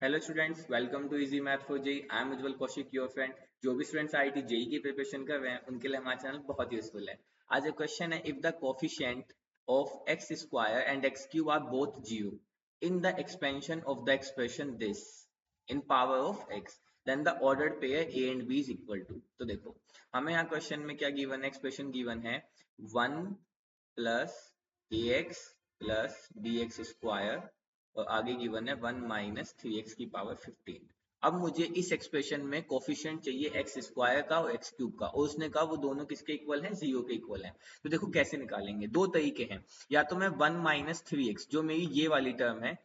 Hello students, welcome to easy math for JEE. I am Ujjwal Kaushik, your friend. जो भी students IIT JEE की preparation कर रहे हैं उनके लिए हमारा चैनल बहुत यूजफुल है। आज एक क्वेश्चन है, if the coefficient of x square and x cube are both zero in the expansion of the expression this in power of x, then the ordered pair a and b is equal to. तो देखो, हमें यहाँ question में क्या given है, expression given है 1 plus ए X plus B x square और आगे गिवन है 1 माइनस 3x की पावर 15। अब मुझे इस एक्सप्रेशन में कोफिशिएंट चाहिए एक्स स्क्वायर का और एक्स क्यूब का, और उसने कहा वो दोनों किसके इक्वल हैं, जीरो के इक्वल हैं। तो देखो कैसे निकालेंगे, दो तरीके हैं। या तो मैं 1 माइनस 3x जो मेरी ये वाली टर्म है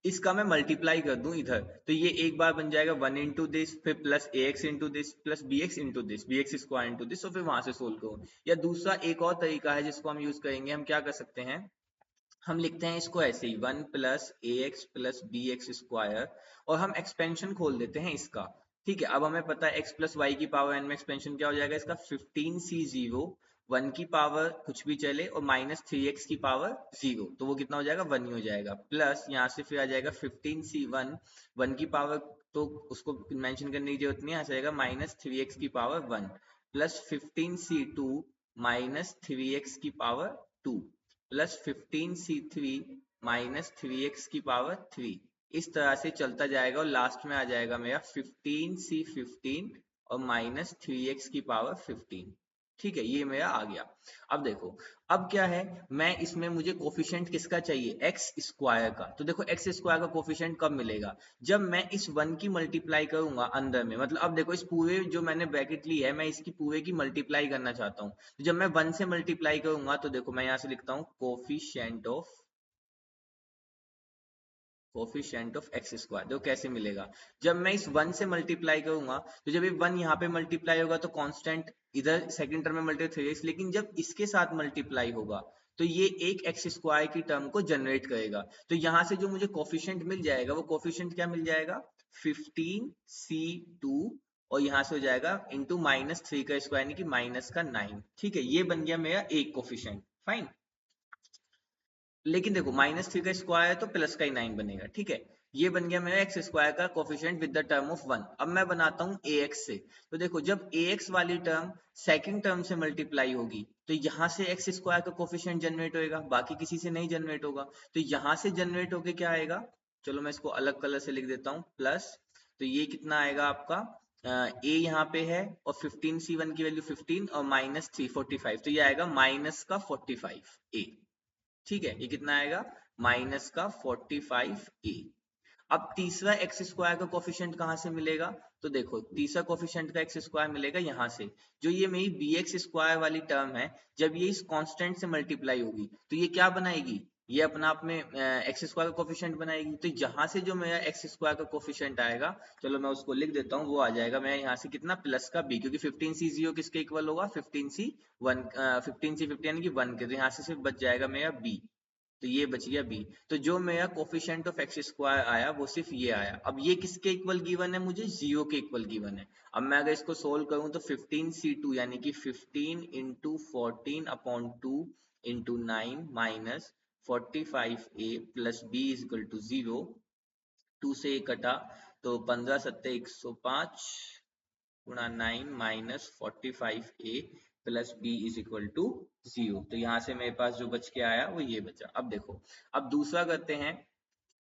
इसका मैं मल्टीप्लाई कर दूं इधर, तो ये एक बार बन जाएगा 1 इंटू दिस, फिर plus A x into this plus B x into this, b x square into this, और फिर वहां से सोल्व करूं। या दूसरा एक और तरीका है जिसको हम यूज करेंगे, हम क्या कर सकते हैं, हम लिखते हैं इसको ऐसे ही 1 प्लस ए X plus B x square, और हम एक्सपेंशन खोल देते हैं इसका। ठीक है, अब हमें पता है एक्स प्लस वाई की पावर एन में एक्सपेंशन क्या हो जाएगा इसका, 15c0, 1 की पावर कुछ भी चले और माइनस 3x की पावर 0, तो वो कितना हो जाएगा, 1 ही हो जाएगा। प्लस यहाँ से फिर आ जाएगा 15c1, 1 की पावर तो उसको मेंशन करने की जरूरत नहीं है, आ जाएगा माइनस 3x की power 1, plus 15c2 minus 3x की power 2, plus 15c3 minus 3x की पावर 3। इस तरह से चलता जाएगा और लास्ट में आ जाएगा मेरा 15c15 और माइनस 3x की पावर 15। ठीक है, ये मेरा आ गया। अब देखो, अब क्या है, मैं इसमें मुझे कोफिशिएंट किसका चाहिए, एक्स स्क्वायर का। तो देखो एक्स स्क्वायर का कोफिशिएंट कब मिलेगा, जब मैं इस 1 की मल्टीप्लाई करूंगा अंदर में। मतलब अब देखो, इस पूरे जो मैंने ब्रैकेट ली है, मैं इसकी पूरे की मल्टीप्लाई करना चाहता हूँ। तो जब मैं 1 से मल्टीप्लाई करूंगा तो देखो मैं यहाँ से लिखता हूँ कोफिशिएंट ऑफ एक्स स्क्वायर। देखो कैसे मिलेगा, जब मैं इस 1 से मल्टीप्लाई करूंगा तो जब ये 1 यहाँ पे मल्टीप्लाई होगा तो कांस्टेंट इधर सेकंड टर्म में मल्टीप्लाई, लेकिन जब इसके साथ मल्टीप्लाई होगा तो ये एक एक्स स्क्वायर की टर्म को जनरेट करेगा। तो यहाँ से जो मुझे कोफिशिएंट मिल जाएगा, वो कोफिशिएंट क्या मिल जाएगा, 15c2, और यहाँ से हो जाएगा इंटू माइनस 3 का स्क्वायर यानी कि माइनस का 9। ठीक है, ये बन गया मेरा एक कोफिशिएंट। फाइन। लेकिन देखो माइनस 3 का स्क्वायर है तो प्लस का ही 9 बनेगा। ठीक है, ये बन गया मेरा एक्स स्क्वायर का coefficient with the term of 1। अब मैं बनाता हूँ ए एक्स से। तो देखो, जब ए एक्स वाली टर्म सेकंड टर्म से मल्टीप्लाई होगी तो यहाँ से एक्स स्क्वायर का कोफिशिएंट जनरेट होएगा, बाकी किसी से नहीं जनरेट होगा। तो यहाँ से जनरेट होके क्या आएगा, चलो मैं इसको अलग कलर से लिख देता हूँ, प्लस। तो ये कितना आएगा आपका, ए यहाँ पे है और 15c1 की वैल्यू 15 और माइनस 3 45, तो ये आएगा माइनस का 45 ए। ठीक है, ये कितना आएगा, माइनस का 45 ए। अब तीसरा एक्स स्क्वायर का कोफिशिएंट कहां से मिलेगा, तो देखो तीसरा कोफिशिएंट का एक्स स्क्वायर मिलेगा यहाँ से, जो ये मेरी बी एक्स स्क्वायर वाली टर्म है। जब ये इस कांस्टेंट से मल्टीप्लाई होगी तो ये क्या बनाएगी, ये अपना आप में एक्स स्क्वायर का कोफिशिएंट बनाएगी। तो यहाँ से जो मेरा एक्स स्क्वायर का कोफिशिएंट आएगा, चलो मैं उसको लिख देता हूँ, वो आ जाएगा मेरा यहाँ से कितना, प्लस का बी, क्योंकि 15c0 किसके इक्वल होगा, 15c1, 15c15 यानी कि 1 के, तो यहाँ से सिर्फ बच जाएगा मेरा बी। तो ये बच गया बी। तो जो मेरा कोफिशिएंट ऑफ एक्स स्क्वायर आया वो सिर्फ ये आया। अब ये किसके इक्वल गिवन है, मुझे जीरो के इक्वल गिवन है। अब मैं अगर इसको सोल्व करूं तो 15c2 यानी कि 15 into 14 upon 2 into 9 minus 45a plus b is equal to 0। 2 से 1 कटा तो 15 सत्ते 105 गुणा 9 minus 45a plus b is equal to 0। तो यहाँ से मेरे पास जो बच के आया वो ये बचा। अब देखो, अब दूसरा करते हैं।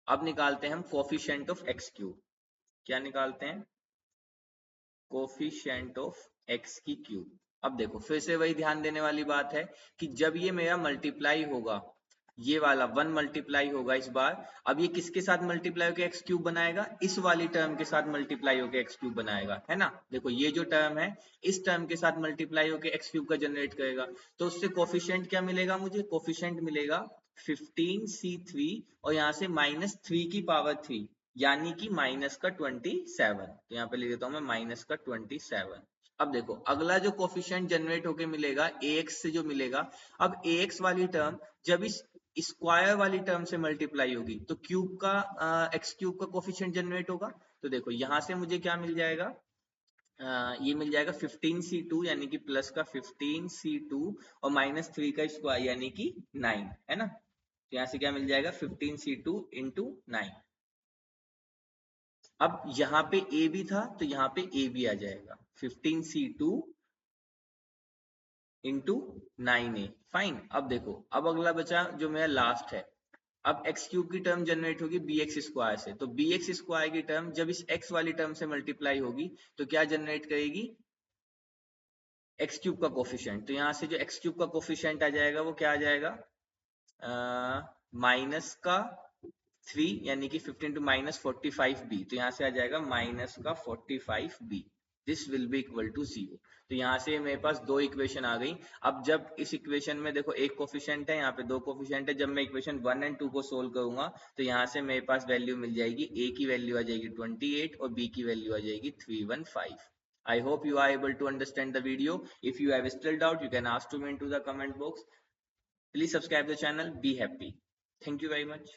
अब निकालते हैं हम कोफिशिएंट ऑफ एक्स क्यूब। क्या निकालते हैं, कोफिशिएंट ऑफ एक्स की क्यूब। अब देखो फिर से वही ध्यान देने वाली बात है कि जब ये मेरा मल्टीप्लाई होगा, ये वाला 1 मल्टीप्लाई होगा इस बार। अब ये किसके साथ मल्टीप्लाई होकर एक्स क्यूब बनाएगा, इस वाली टर्म के साथ मल्टीप्लाई होकर एक्स क्यूब बनाएगा, है ना। देखो ये जो टर्म है इस टर्म के साथ मल्टीप्लाई होकर एक्स क्यूब का जनरेट करेगा। तो उससे कोफिशिएंट क्या मिलेगा, मुझे कोफिशिएंट मिलेगा 15c3 और यहाँ से माइनस 3 की पावर 3 यानी कि माइनस का 27। तो यहाँ पे लिख देता हूँ मैं माइनस का 27। अब देखो अगला जो कोफिशिएंट जनरेट होके मिलेगा ax से जो मिलेगा, अब ax वाली टर्म जब इस स्क्वायर वाली टर्म से मल्टीप्लाई होगी तो क्यूब का एक्स क्यूब का कोफिशिएंट जनरेट होगा। तो देखो यहाँ से मुझे क्या मिल जाएगा, ये मिल जाएगा 15c2 यानी कि प्लस का 15c2 और माइनस 3 का स्क्वायर यानी कि 9, है ना। तो यहाँ से क्या मिल जाएगा 15c2 इंटू 9। अब यहाँ पे a भी था तो यहाँ पे a भी आ जाएगा 15c2 इंटू 9a। फाइन। अब देखो, अब अगला बचा जो मेरा लास्ट है। अब एक्स क्यूब की टर्म जनरेट होगी बी एक्स स्क्वायर से, तो बी एक्स स्क्वायर की टर्म जब इस एक्स वाली टर्म से मल्टीप्लाई होगी तो क्या जनरेट करेगी, एक्स क्यूब का कोफिशिएंट। तो यहाँ से जो एक्स क्यूब का कोफिशिएंट आ जाएगा वो क्या आ जाएगा, माइनस का 3 यानी कि 15 टू माइनस 45b, तो यहाँ से आ जाएगा माइनस का 45b। This will be equal to 0। तो यहाँ से मेरे पास दो इक्वेशन आ गई। अब जब इस इक्वेशन में देखो एक कोफिशिएंट है, यहाँ पे दो कोफिशिएंट है, जब मैं इक्वेशन 1 एंड 2 को सोल्व करूंगा तो यहाँ से मेरे पास वैल्यू मिल जाएगी, a की वैल्यू आ जाएगी 28 और b की वैल्यू आ जाएगी 315। I hope you are able to understand the video. If you have still doubt, you can ask to me into the comment box. Please subscribe the channel. Be happy. Thank you very much.